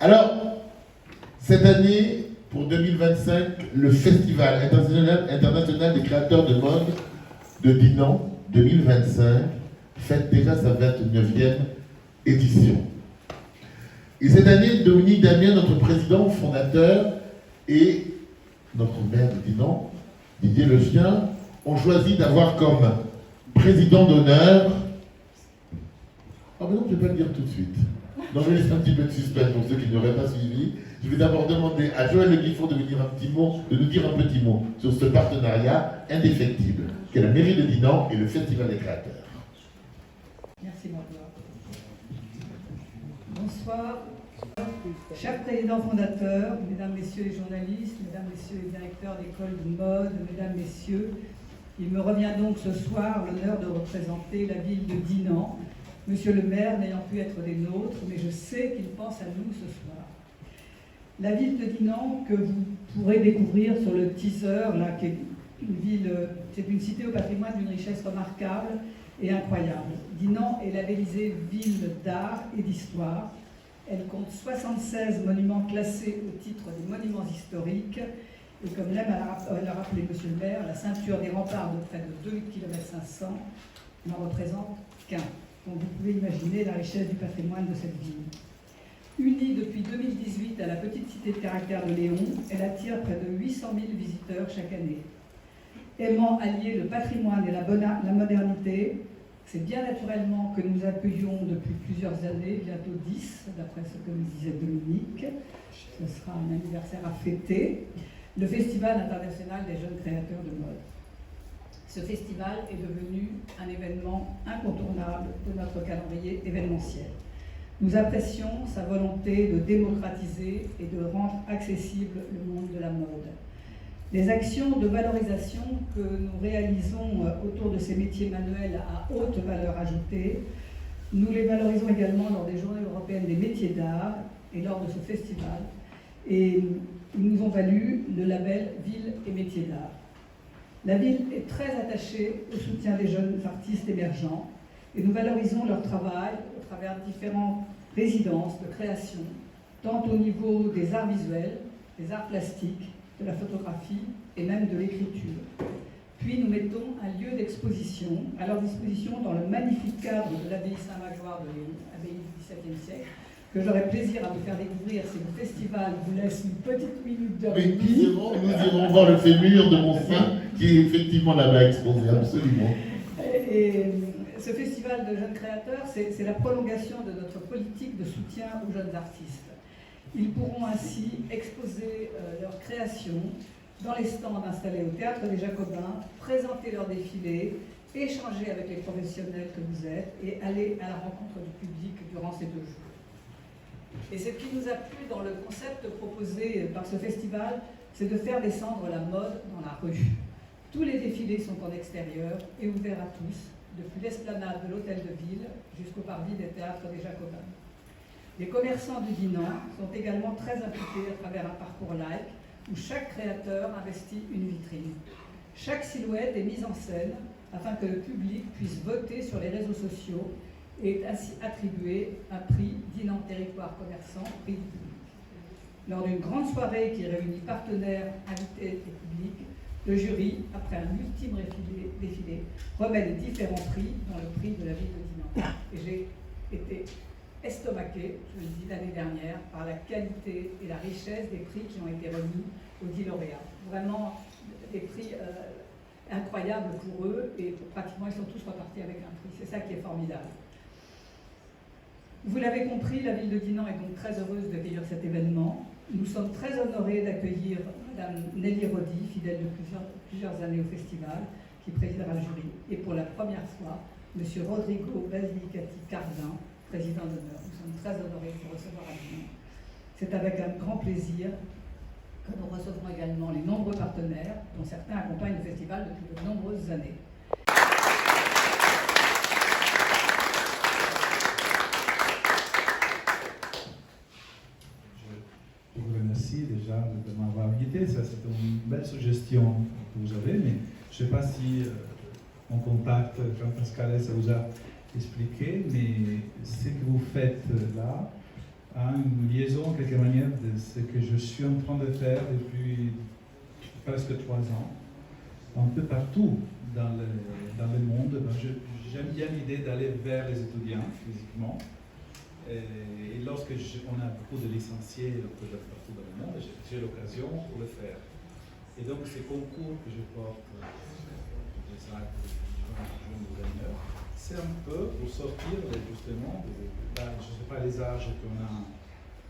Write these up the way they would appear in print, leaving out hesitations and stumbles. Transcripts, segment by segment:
Alors, cette année, pour 2025, le Festival international des créateurs de mode de Dinan 2025 fête déjà sa 29e édition. Et cette année, Dominique Damien, notre président fondateur, et notre maire de Dinan, Didier Le Chien, ont choisi d'avoir comme président d'honneur... Ah mais non, je ne vais pas le dire tout de suite. Non, je vais laisser un petit peu de suspense pour ceux qui n'auraient pas suivi. Je vais d'abord demander à Joël Le Guiffon de nous dire un petit mot sur ce partenariat indéfectible qu'est la mairie de Dinan et le Festival des créateurs. Merci Margot. Bonsoir. Chers présidents fondateurs, mesdames, messieurs les journalistes, mesdames, messieurs les directeurs d'écoles de mode, mesdames, messieurs, il me revient donc ce soir l'honneur de représenter la ville de Dinan. Monsieur le maire n'ayant pu être des nôtres, mais je sais qu'il pense à nous ce soir. La ville de Dinan, que vous pourrez découvrir sur le teaser, là, qui est une ville, c'est une cité au patrimoine d'une richesse remarquable et incroyable. Dinan est labellisée ville d'art et d'histoire. Elle compte 76 monuments classés au titre des monuments historiques. Et comme l'aime l'a rappelé monsieur le maire, la ceinture des remparts de près de 2,5 km n'en représente qu'un. Donc vous pouvez imaginer la richesse du patrimoine de cette ville. Unie depuis 2018 à la petite cité de caractère de Léon, elle attire près de 800 000 visiteurs chaque année. Aimant allier le patrimoine et la modernité, c'est bien naturellement que nous accueillons depuis plusieurs années, bientôt 10, d'après ce que nous disait Dominique. Ce sera un anniversaire à fêter, le Festival international des jeunes créateurs de mode. Ce festival est devenu un événement incontournable de notre calendrier événementiel. Nous apprécions sa volonté de démocratiser et de rendre accessible le monde de la mode. Les actions de valorisation que nous réalisons autour de ces métiers manuels à haute valeur ajoutée, nous les valorisons également lors des Journées européennes des métiers d'art et lors de ce festival. Et ils nous ont valu le label Ville et métiers d'art. La ville est très attachée au soutien des jeunes artistes émergents et nous valorisons leur travail au travers de différentes résidences de création, tant au niveau des arts visuels, des arts plastiques, de la photographie et même de l'écriture. Puis nous mettons un lieu d'exposition à leur disposition dans le magnifique cadre de l'abbaye Saint-Magloire de Léon, abbaye du XVIIe siècle, que j'aurai plaisir à vous faire découvrir si le festival vous laisse une petite minute de répit. Nous irons voir le fémur de mon sein qui est effectivement là-bas exposé, absolument. Et ce festival de jeunes créateurs, c'est la prolongation de notre politique de soutien aux jeunes artistes. Ils pourront ainsi exposer leurs créations dans les stands installés au Théâtre des Jacobins, présenter leurs défilés, échanger avec les professionnels que vous êtes et aller à la rencontre du public durant ces 2 jours. Et ce qui nous a plu dans le concept proposé par ce festival, c'est de faire descendre la mode dans la rue. Tous les défilés sont en extérieur et ouverts à tous, depuis l'esplanade de l'Hôtel de Ville jusqu'au parvis des Théâtres des Jacobins. Les commerçants du Dinan sont également très impliqués à travers un parcours like où chaque créateur investit une vitrine. Chaque silhouette est mise en scène afin que le public puisse voter sur les réseaux sociaux et est ainsi attribué un prix Dinan Territoire Commerçant, prix du public. Lors d'une grande soirée qui réunit partenaires, invités et publics, le jury, après un ultime défilé, remet les différents prix, dont le prix de la ville de Dinan. Et j'ai été estomaqué, je le dis l'année dernière, par la qualité et la richesse des prix qui ont été remis aux 10 lauréats. Vraiment des prix incroyables pour eux et pratiquement ils sont tous repartis avec un prix. C'est ça qui est formidable. Vous l'avez compris, la ville de Dinan est donc très heureuse d'accueillir cet événement. Nous sommes très honorés d'accueillir Mme Nelly Rodi, fidèle de plusieurs années au festival, qui présidera le jury. Et pour la première fois, M. Rodrigo Basilicati Cardin, président d'honneur. Nous sommes très honorés de vous recevoir à Dinan. C'est avec un grand plaisir que nous recevrons également les nombreux partenaires, dont certains accompagnent le festival depuis de nombreuses années. Je vous remercie déjà de m'avoir invité. Ça, c'est une belle suggestion que vous avez, mais je ne sais pas si mon contact, Jean-Pascal, ça vous a expliqué, mais ce que vous faites là, a une liaison, en quelque manière, de ce que je suis en train de faire depuis presque 3 ans, un peu partout dans le monde. J'aime bien l'idée d'aller vers les étudiants physiquement. Et lorsque on a beaucoup de licenciés un peu partout dans le monde, j'ai l'occasion pour le faire. Et donc ces concours que je porte, des actes de jeunes designers, c'est un peu pour sortir justement, je ne sais pas les âges qu'on a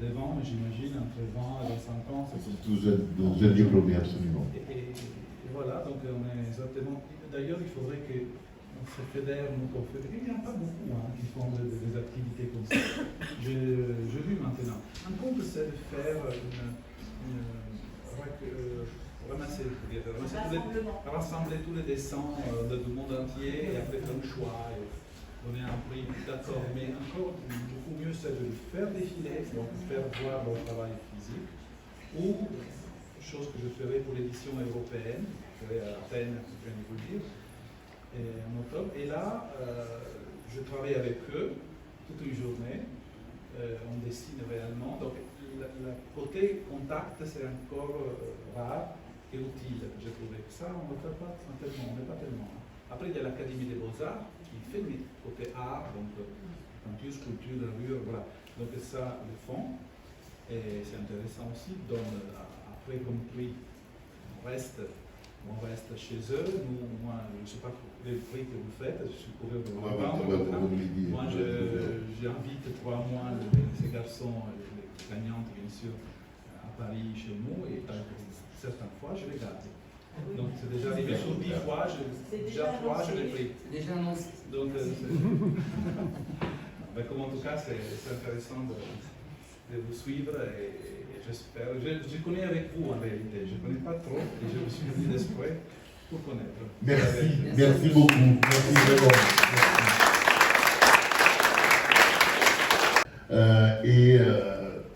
devant, mais j'imagine entre 20 et 25 ans. C'est tout jeune diplômé, absolument. Et voilà, donc on est exactement. D'ailleurs, il faudrait qu'on se fédère, nous confédérer. Il n'y en a pas beaucoup qui font des activités comme ça. Je vis maintenant. Un compte, c'est de faire rassembler tous les dessins du monde entier et après faire un choix et donner un prix, d'accord. Mais encore beaucoup mieux, c'est de faire défiler, donc faire voir leur travail physique, ou chose que je ferai pour l'édition européenne, je ferai à Athènes, je viens de vous le dire, en octobre. Et là, je travaille avec eux toute une journée, on dessine réellement. Donc, le côté contact, c'est encore rare et utile. J'ai trouvé que ça, on ne fait pas tellement, on n'est pas tellement. Après, il y a l'Académie des Beaux-Arts qui fait le côté art, donc peinture, sculpture, gravure, voilà. Donc ça, le font. Et c'est intéressant aussi. Donc, après, comme prix, on reste chez eux. Nous, moi, je ne sais pas les prix que vous faites, je suis couvert de moi, j'invite 3 mois ces garçons, les gagnantes, bien sûr, à Paris, chez nous, et certaines fois, je les garde. Donc, c'est déjà arrivé sur 10 fois, déjà 3, je l'ai pris. C'est déjà annoncé. Donc, comme en tout cas, c'est intéressant de vous suivre et j'espère. Je connais avec vous en réalité, je ne connais pas trop et je me suis mis d'esprit pour connaître. Merci beaucoup. Merci vraiment.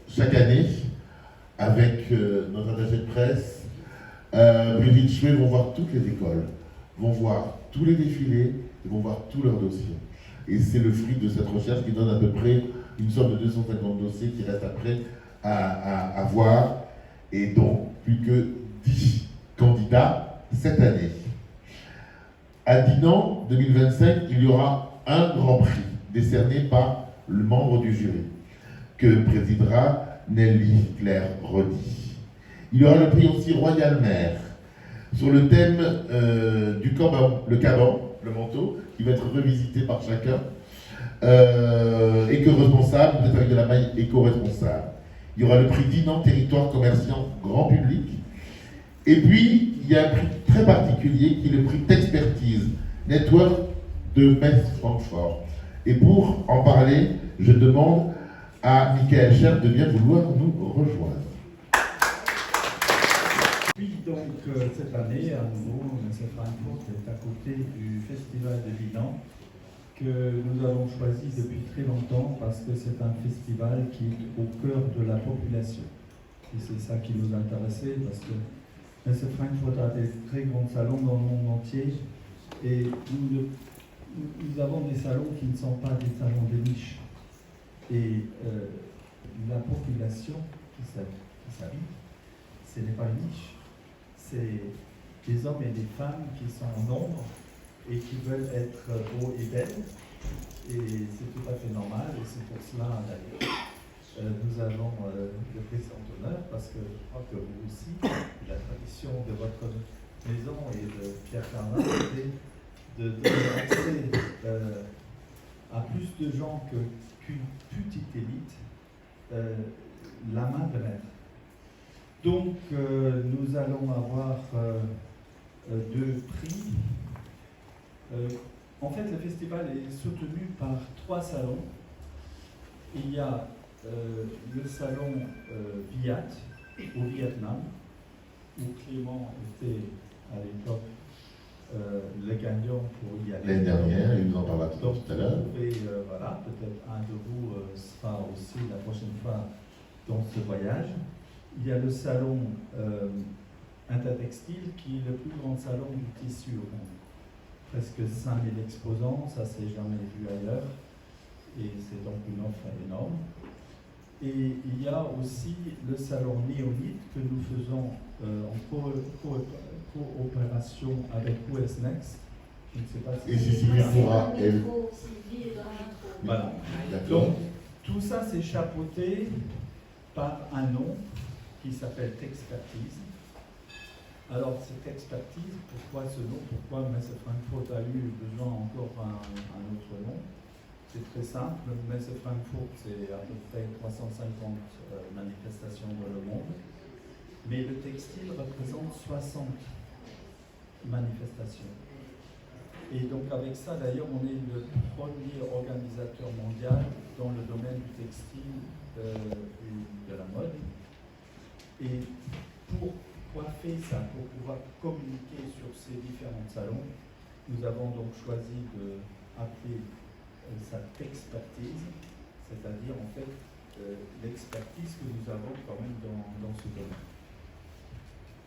Chaque année, avec notre attaché de presse, Brigitte Chouet vont voir toutes les écoles, vont voir tous les défilés, et vont voir tous leurs dossiers. Et c'est le fruit de cette recherche qui donne à peu près une somme de 250 dossiers qui restent après à voir. Et donc, plus que 10 candidats cette année. À Dinan 2025, il y aura un grand prix décerné par le membre du jury que présidera Nelly Claire Rodi. Il y aura le prix aussi Royal Mère sur le thème du caban, le manteau, qui va être revisité par chacun. Éco-responsable, peut-être avec de la maille éco-responsable. Il y aura le prix Dinan Territoire Commerciant Grand Public. Et puis, il y a un prix très particulier qui est le prix d'expertise Network de Metz Francfort. Et pour en parler, je demande à Michael Scherf de bien vouloir nous rejoindre. Puis donc cette année, à nouveau, Metz Francfort est à côté du Festival de Dinan que nous avons choisi depuis très longtemps parce que c'est un festival qui est au cœur de la population. Et c'est ça qui nous intéressait parce que Metz Francfort a des très grands salons dans le monde entier et nous avons des salons qui ne sont pas des salons de niche. Et la population qui s'habite, ce n'est pas une niche, c'est des hommes et des femmes qui sont en nombre et qui veulent être beaux et belles. Et c'est tout à fait normal et c'est pour cela d'ailleurs nous avons le président d'honneur parce que je crois que vous aussi, la tradition de votre maison et de Pierre Carnat était de donner accès à plus de gens qu'une petite élite la main de maître. Donc nous allons avoir 2 prix. En fait, le festival est soutenu par 3 salons. Il y a le salon Viat au Vietnam, où Clément était à l'époque le gagnant pour y aller. L'année dernière, il nous en parlera tout à l'heure. Et voilà, peut-être un de vous sera aussi la prochaine fois dans ce voyage. Il y a le salon Intertextile, qui est le plus grand salon du tissu au monde. Presque 5000 exposants, ça s'est jamais vu ailleurs, et c'est donc une offre énorme. Et il y a aussi le salon Néonite que nous faisons en coopération avec US Next. Je ne sais pas si Et Cécilie pourra, elle. Voilà. D'accord. Donc, tout ça c'est chapeauté par un nom qui s'appelle Texpertise. Alors, cette expertise, pourquoi ce nom? Pourquoi Messe Frankfurt a eu besoin encore un autre nom? C'est très simple. Messe Frankfurt, c'est à peu près 350 manifestations dans le monde. Mais le textile représente 60 manifestations. Et donc, avec ça, d'ailleurs, on est le premier organisateur mondial dans le domaine du textile et de la mode. Et pour coiffer ça, pour pouvoir communiquer sur ces différents salons, nous avons donc choisi d'appeler ça Texpertise, c'est-à-dire en fait l'expertise que nous avons quand même dans ce domaine.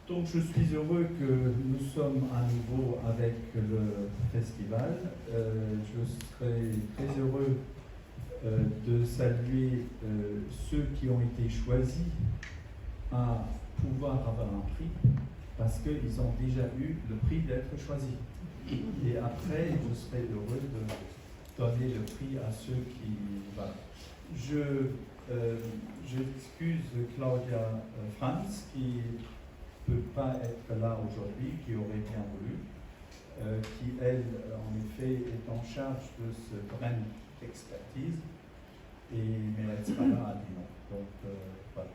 Donc je suis heureux que nous sommes à nouveau avec le festival. Je serai très heureux de saluer ceux qui ont été choisis à pouvoir avoir un prix, parce qu'ils ont déjà eu le prix d'être choisis. Et après, je serai heureux de donner le prix à ceux qui... Voilà. J'excuse Claudia Franz, qui ne peut pas être là aujourd'hui, qui aurait bien voulu, qui, elle, en effet, est en charge de ce brand expertise, mais elle sera là à Dinan. Donc, voilà.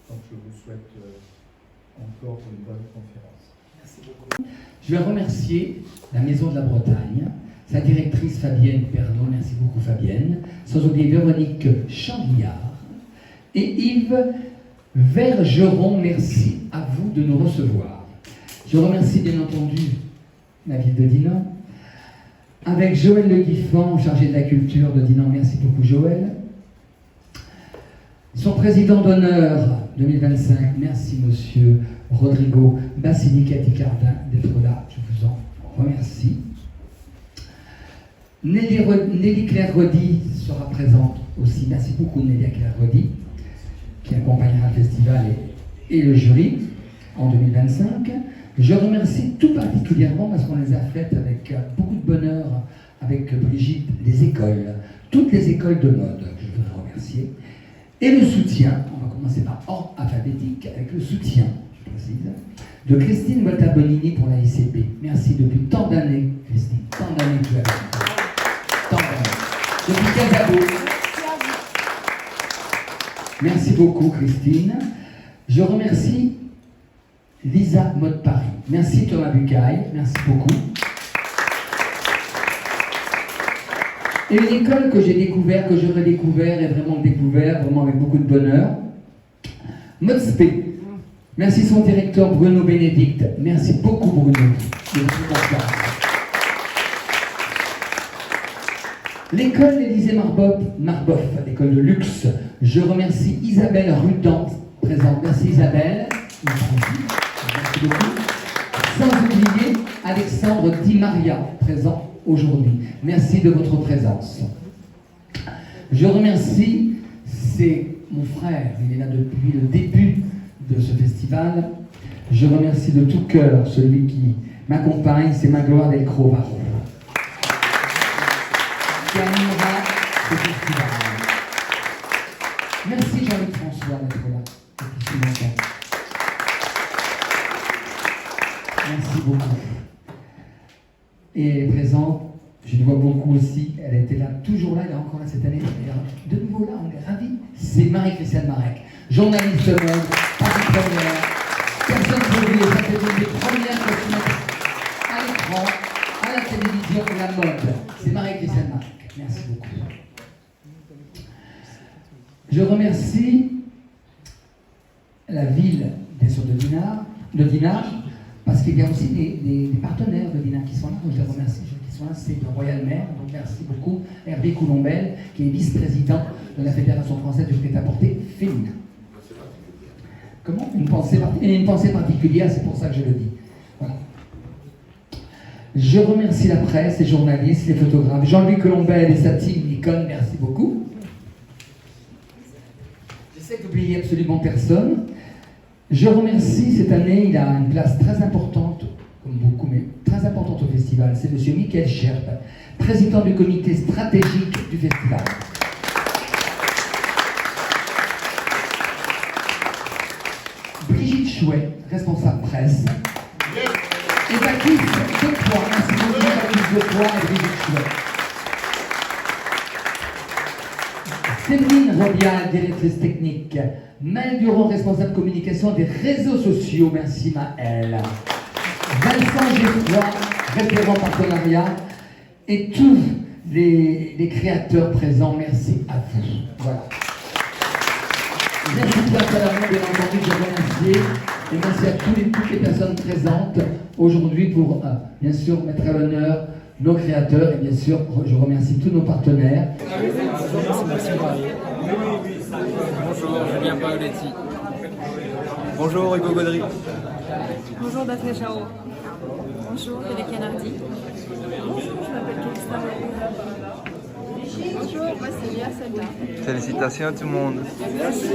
Donc je vous souhaite encore une bonne conférence. Merci beaucoup. Je vais remercier la Maison de la Bretagne, sa directrice Fabienne Pernaud, merci beaucoup Fabienne, sans oublier Véronique Chamillard et Yves Vergeron, merci à vous de nous recevoir. Je remercie bien entendu la ville de Dinan, avec Joël Le Guiffant, chargé de la culture de Dinan, merci beaucoup Joël. Son président d'honneur 2025, merci monsieur Rodrigo Basilicati Cardin d'être là, je vous en remercie. Nelly Claire Rodi sera présente aussi, merci beaucoup Nelly Claire Rodi, qui accompagnera le festival et le jury en 2025. Je remercie tout particulièrement, parce qu'on les a faites avec beaucoup de bonheur, avec Brigitte, les écoles, toutes les écoles de mode, que je voudrais remercier. Et le soutien, on va commencer par ordre alphabétique, avec le soutien, je précise, de Christine Volta-Bonini pour la ICP. Merci depuis tant d'années, Christine, tant d'années que tu as avec nous. Tant d'années. Depuis Casabo. Merci beaucoup, Christine. Je remercie Lisa Mode Paris. Merci Thomas Bucaille, merci beaucoup. Et une école que j'ai découvert, que je redécouvert et vraiment découvert, vraiment avec beaucoup de bonheur. Modspé. Merci son directeur Bruno Bénédicte. Merci beaucoup Bruno de votre confiance. L'école Élysée Marboff, l'école de luxe. Je remercie Isabelle Rudan, présente. Merci Isabelle. Merci beaucoup. Sans oublier Alexandre Di Maria, présent aujourd'hui. Merci de votre présence. Je remercie, c'est mon frère, il est là depuis le début de ce festival. Je remercie de tout cœur celui qui m'accompagne, c'est Magloire Del Crovaro, qui animera ce festival. Merci Jean-Luc François d'être là depuis si longtemps. Merci beaucoup. Et présente, je le vois beaucoup aussi, elle était là, toujours là, elle est encore là cette année, de nouveau là, on est ravis, c'est Marie-Christiane Marek, journaliste mode, partie première, personne pour lui, ça fait une des premières que je mets à l'écran, à la télévision, la mode, c'est Marie-Christiane Marek, merci beaucoup. Je remercie la ville, bien sûr, de Dinard, parce qu'il y a aussi des partenaires de Dinan qui sont là, donc je les remercie, qui sont là, c'est le Royal Maire, donc merci beaucoup, Hervé Coulombel, qui est vice-président de la Fédération française du prêt-à-porter féminin. Comment ? Une pensée particulière, c'est pour ça que je le dis. Voilà. Je remercie la presse, les journalistes, les photographes, Jean-Louis Coulombel et sa team Nikon, merci beaucoup. c'est d'oublier absolument personne. Je remercie cette année, il a une place très importante, comme beaucoup, mais très importante au festival. C'est M. Michael Scherp, président du comité stratégique du festival. Brigitte Chouet, responsable presse. Et Baptiste Depoix, merci beaucoup Baptiste Depoix et Brigitte Chouet. Séverine Robial, directrice technique. Maëlle Durand, responsable communication des réseaux sociaux. Merci Maëlle. Vincent Geffroy, référent partenariat. Et tous les créateurs présents, merci à vous. Voilà. Merci pour la salle, bien entendu, je remercie. Et merci à toutes les personnes présentes aujourd'hui pour, bien sûr, mettre à l'honneur nos créateurs et bien sûr, je remercie tous nos partenaires. Bonjour, Julien Paoletti. Bonjour, Hugo Gaudry. Bonjour, Daphné Charo. Bonjour, Félix Canardi. Bonjour, je m'appelle Christine. Bonjour, moi c'est Léa Selda. Félicitations à tout le monde. Merci.